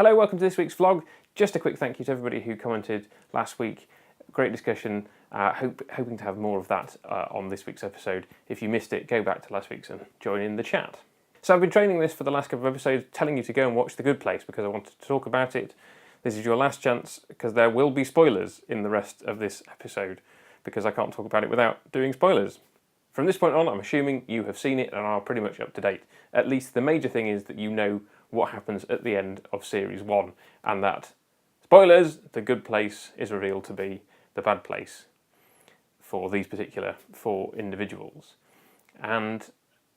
Hello, welcome to this week's vlog. Just a quick thank you to everybody who commented last week. Great discussion. Hoping to have more of that on this week's episode. If you missed it, go back to last week's and join in the chat. So I've been training this for the last couple of episodes, telling you to go and watch The Good Place because I wanted to talk about it. This is your last chance because there will be spoilers in the rest of this episode because I can't talk about it without doing spoilers. From this point on, I'm assuming you have seen it and are pretty much up to date. At least the major thing is that you know what happens at the end of Series 1 and that, spoilers, The Good Place is revealed to be the bad place for these particular 4 individuals. And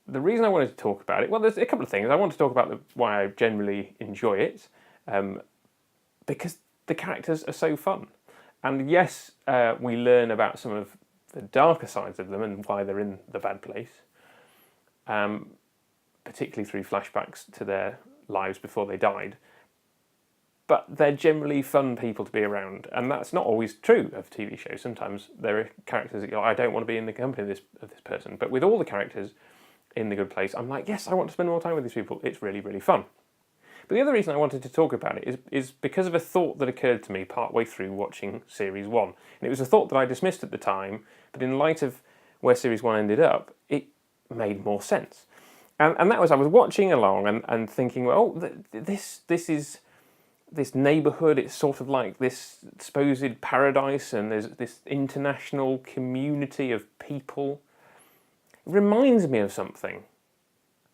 the reason I wanted to talk about it, well, there's a couple of things. I want to talk about why I generally enjoy it, because the characters are so fun. And yes, we learn about some of the darker sides of them and why they're in the bad place, particularly through flashbacks to their lives before they died. But they're generally fun people to be around, and that's not always true of TV shows. Sometimes there are characters that go, I don't want to be in the company of this person. But with all the characters in The Good Place, I'm like, yes, I want to spend more time with these people. It's really, really fun. But the other reason I wanted to talk about it is because of a thought that occurred to me partway through watching Series 1. And it was a thought that I dismissed at the time, but in light of where Series 1 ended up, it made more sense. And that was, I was watching along and thinking, well, this is this neighbourhood, it's sort of like this supposed paradise, and there's this international community of people. It reminds me of something.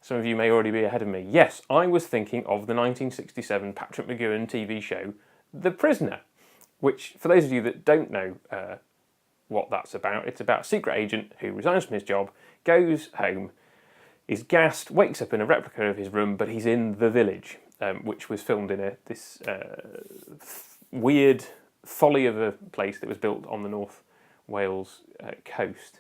Some of you may already be ahead of me. Yes, I was thinking of the 1967 Patrick McGoohan TV show, The Prisoner, which, for those of you that don't know what that's about, it's about a secret agent who resigns from his job, goes home, is gassed, wakes up in a replica of his room, but he's in the village, which was filmed in this weird folly of a place that was built on the North Wales coast.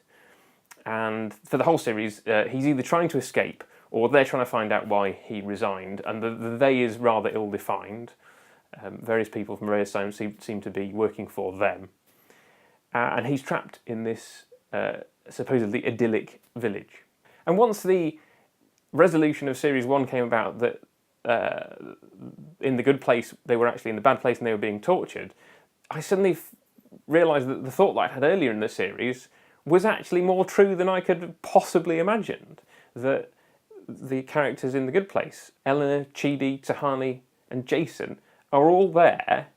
And for the whole series, he's either trying to escape or they're trying to find out why he resigned, and the they is rather ill-defined. Various people from various sides seem to be working for them. And he's trapped in this supposedly idyllic village. And once the resolution of Series 1 came about that in The Good Place they were actually in the bad place and they were being tortured, I suddenly realised that the thought that I had earlier in the series was actually more true than I could have possibly imagined. That the characters in The Good Place, Eleanor, Chidi, Tahani and Jason, are all there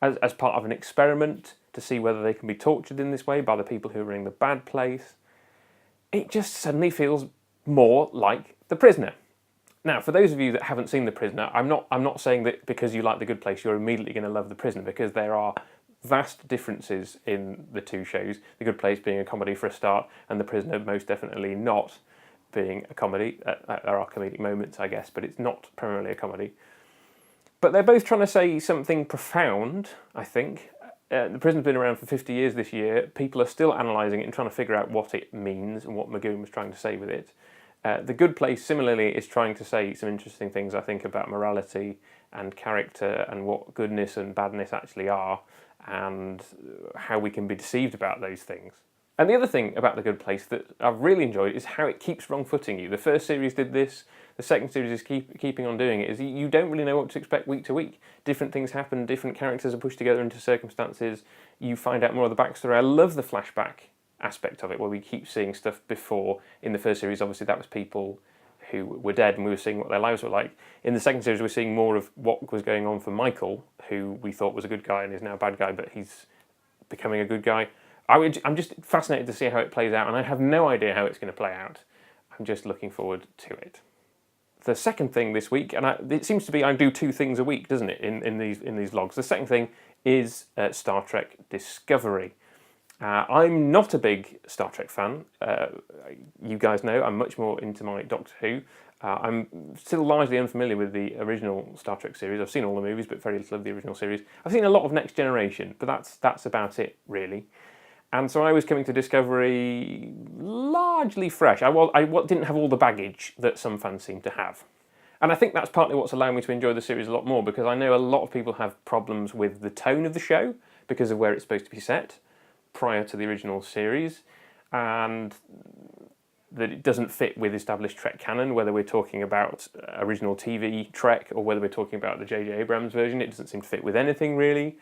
as part of an experiment to see whether they can be tortured in this way by the people who are in the bad place. It just suddenly feels more like The Prisoner. Now, for those of you that haven't seen The Prisoner, I'm not saying that because you like The Good Place you're immediately going to love The Prisoner, because there are vast differences in the two shows. The Good Place being a comedy for a start, and The Prisoner most definitely not being a comedy. There are comedic moments, I guess, but it's not primarily a comedy. But they're both trying to say something profound, I think. The Prisoner's been around for 50 years this year. People are still analysing it and trying to figure out what it means and what McGoohan was trying to say with it. The Good Place, similarly, is trying to say some interesting things, I think, about morality and character and what goodness and badness actually are and how we can be deceived about those things. And the other thing about The Good Place that I've really enjoyed is how it keeps wrong-footing you. The first series did this, the second series is keeping on doing it, is you don't really know what to expect week to week. Different things happen, different characters are pushed together into circumstances, you find out more of the backstory. I love the flashback aspect of it, where we keep seeing stuff before. In the first series, obviously, that was people who were dead and we were seeing what their lives were like. In the second series, we're seeing more of what was going on for Michael, who we thought was a good guy and is now a bad guy, but he's becoming a good guy. I'm just fascinated to see how it plays out, and I have no idea how it's going to play out. I'm just looking forward to it. The second thing this week, and it seems to be I do 2 things a week, doesn't it, in these vlogs. The second thing is Star Trek Discovery. I'm not a big Star Trek fan. You guys know I'm much more into my Doctor Who. I'm still largely unfamiliar with the original Star Trek series. I've seen all the movies, but very little of the original series. I've seen a lot of Next Generation, but that's about it, really. And so I was coming to Discovery largely fresh. I didn't have all the baggage that some fans seem to have. And I think that's partly what's allowing me to enjoy the series a lot more, because I know a lot of people have problems with the tone of the show because of where it's supposed to be set prior to the original series. And that it doesn't fit with established Trek canon, whether we're talking about original TV Trek or whether we're talking about the J.J. Abrams version. It doesn't seem to fit with anything really.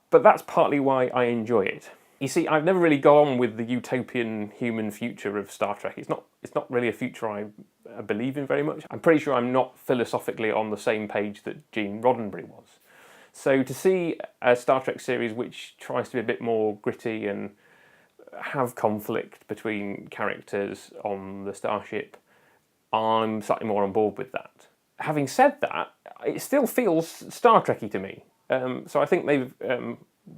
But that's partly why I enjoy it. You see, I've never really gone on with the utopian human future of Star Trek. It's not really a future I believe in very much. I'm pretty sure I'm not philosophically on the same page that Gene Roddenberry was. So to see a Star Trek series which tries to be a bit more gritty and have conflict between characters on the starship, I'm slightly more on board with that. Having said that, it still feels Star Trek-y to me. So I think they've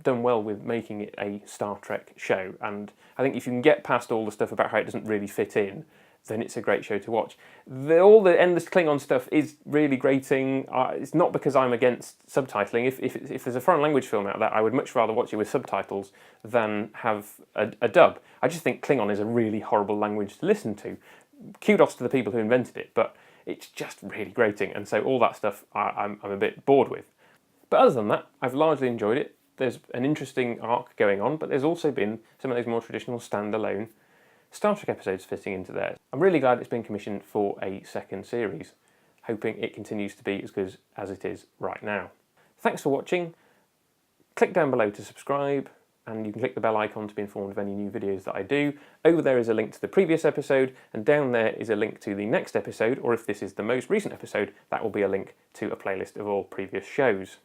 done well with making it a Star Trek show, and I think if you can get past all the stuff about how it doesn't really fit in, then it's a great show to watch. All the endless Klingon stuff is really grating. It's not because I'm against subtitling. If there's a foreign language film out there, I would much rather watch it with subtitles than have a dub. I just think Klingon is a really horrible language to listen to. Kudos to the people who invented it, but it's just really grating, and so all that stuff I'm a bit bored with. But other than that, I've largely enjoyed it. There's an interesting arc going on, but there's also been some of those more traditional standalone Star Trek episodes fitting into there. I'm really glad it's been commissioned for a second series, hoping it continues to be as good as it is right now. Thanks for watching. Click down below to subscribe, and you can click the bell icon to be informed of any new videos that I do. Over there is a link to the previous episode, and down there is a link to the next episode, or if this is the most recent episode, that will be a link to a playlist of all previous shows.